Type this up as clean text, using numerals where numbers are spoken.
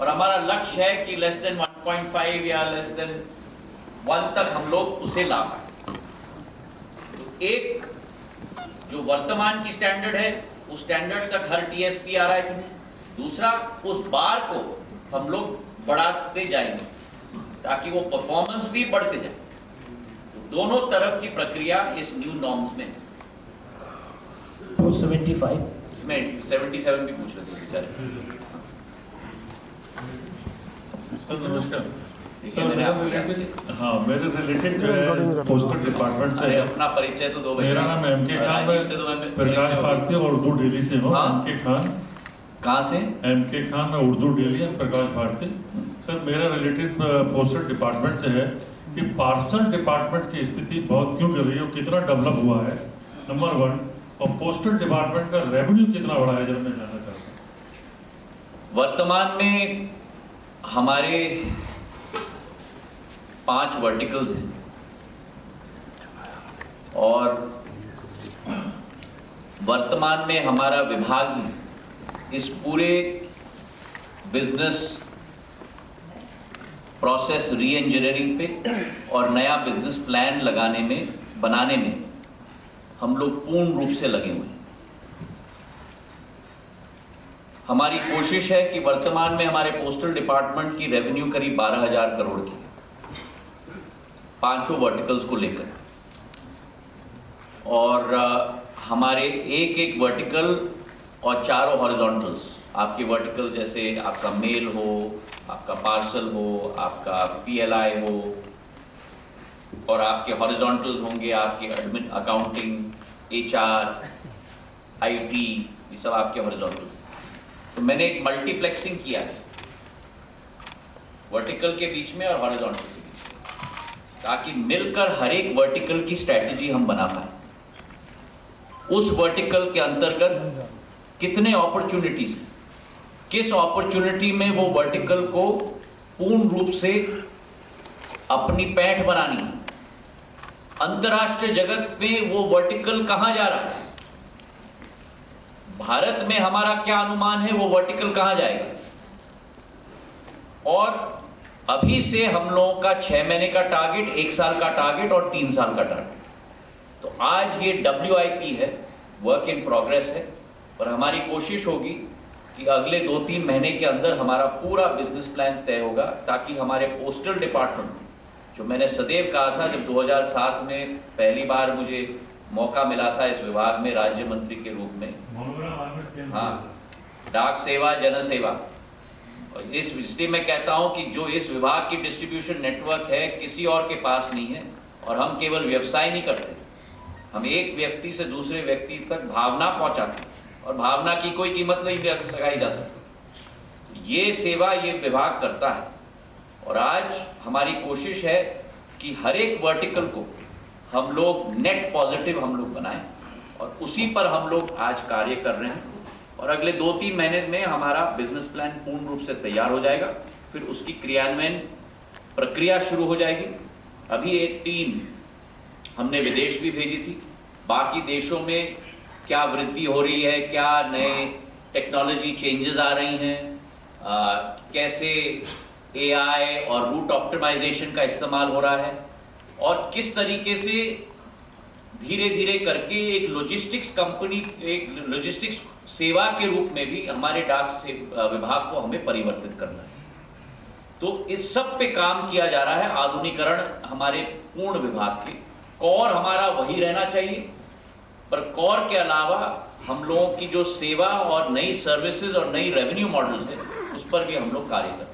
और हमारा लक्ष्य है कि लेस देन 1.5 या लेस देन 1 तक हम लोग उसे ला पाए। तो एक जो वर्तमान की स्टैंडर्ड है उस स्टैंडर्ड तक हर टीएसपी आ रहा है कि नहीं, दूसरा उस बार को हम लोग बढ़ाते जाएंगे ताकि वो परफॉर्मेंस भी बढ़ते जाए। तो दोनों तरफ की प्रक्रिया इस न्यू नॉर्म्स में 275 इसमें 77 भी पूछ रहे थे बेचारे। नमस्कार देखिए मैंने आपको हाँ, मेरे रिलेटेड जो है पोस्टल डिपार्टमेंट से है। अपना परिचय तो दो। मेरा नाम एमके खान है, प्रकाश भारती और उर्दू डेली से हूँ। एमके खान। कहाँ से? एमके खान, मैं उर्दू डेली और प्रकाश भारती। सर, मेरा रिलेटेड पोस्टल डिपार्टमेंट से है कि पार्सल डिपार्टमेंट की स्थिति बहुत क्यों गिर रही है, कितना डेवलप हुआ है, नंबर 1, और पोस्टल डिपार्टमेंट का रेवेन्यू कितना बढ़ा है, जब मैं जानना चाहता हूँ। वर्तमान में हमारे 5 वर्टिकल्स हैं और वर्तमान में हमारा विभाग ही इस पूरे बिजनेस प्रोसेस री इंजीनियरिंग पे और नया बिजनेस प्लान बनाने में हम लोग पूर्ण रूप से लगे हुए हैं। हमारी कोशिश है कि वर्तमान में हमारे पोस्टल डिपार्टमेंट की रेवेन्यू करीब 12,000 करोड़ की, 5 वर्टिकल्स को लेकर, और हमारे एक वर्टिकल और 4 हॉरिजॉन्टल्स। आपके वर्टिकल जैसे आपका मेल हो, आपका पार्सल हो, आपका पीएलआई हो, और आपके हॉरिजॉन्टल्स होंगे आपके एडमिन, अकाउंटिंग, एचआर, आईटी, ये सब आपके हॉरिजॉन्टल्स। तो मैंने एक मल्टीप्लेक्सिंग किया है वर्टिकल के बीच में और हॉरिजॉन्टल के बीच में, ताकि मिलकर हर एक वर्टिकल की स्ट्रैटेजी हम बना पाए। उस वर्टिकल के अंतर्गत कितने अपॉर्चुनिटीज, किस अपॉर्चुनिटी में वो वर्टिकल को पूर्ण रूप से अपनी पैठ बनानी है, अंतर्राष्ट्रीय जगत में वो वर्टिकल कहां जा रहा है, भारत में हमारा क्या अनुमान है वो वर्टिकल कहां जाएगा। और अभी से हम लोगों का 6 महीने का टारगेट, 1 साल का टारगेट और 3 साल का टारगेट। तो आज ये WIP है, वर्क इन प्रोग्रेस है, और हमारी कोशिश होगी कि अगले 2-3 महीने के अंदर हमारा पूरा बिजनेस प्लान तय होगा, ताकि हमारे पोस्टल डिपार्टमेंट, जो मैंने सदैव कहा था, जब 2007 में पहली बार मुझे मौका मिला था इस विभाग में राज्य मंत्री के रूप में, हाँ, डाक सेवा जन सेवा, और इसलिए मैं कहता हूं कि जो इस विभाग की डिस्ट्रीब्यूशन नेटवर्क है किसी और के पास नहीं है, और हम केवल व्यवसाय नहीं करते, हम एक व्यक्ति से दूसरे व्यक्ति तक भावना पहुंचाते हैं, और भावना की कोई कीमत नहीं लगाई जा सकती। ये सेवा ये विभाग करता है, और आज हमारी कोशिश है कि हर एक वर्टिकल को हम लोग नेट पॉजिटिव हम लोग बनाएं, और उसी पर हम लोग आज कार्य कर रहे हैं। और अगले 2-3 महीने में हमारा बिजनेस प्लान पूर्ण रूप से तैयार हो जाएगा, फिर उसकी क्रियान्वयन प्रक्रिया शुरू हो जाएगी। अभी एक टीम हमने विदेश भी भेजी थी, बाकी देशों में क्या वृद्धि हो रही है, क्या नए टेक्नोलॉजी चेंजेस आ रही हैं, कैसे AI और रूट ऑप्टिमाइजेशन का इस्तेमाल हो रहा है, और किस तरीके से धीरे धीरे करके एक लॉजिस्टिक्स कंपनी, एक लॉजिस्टिक्स सेवा के रूप में भी हमारे डाक से विभाग को हमें परिवर्तित करना है। तो इस सब पे काम किया जा रहा है। आधुनिकरण हमारे पूर्ण विभाग के कोर हमारा वही रहना चाहिए, पर कोर के अलावा हम लोगों की जो सेवा और नई सर्विसेज और नई रेवेन्यू मॉडल्स है उस पर भी हम लोग कार्य कर रहे हैं।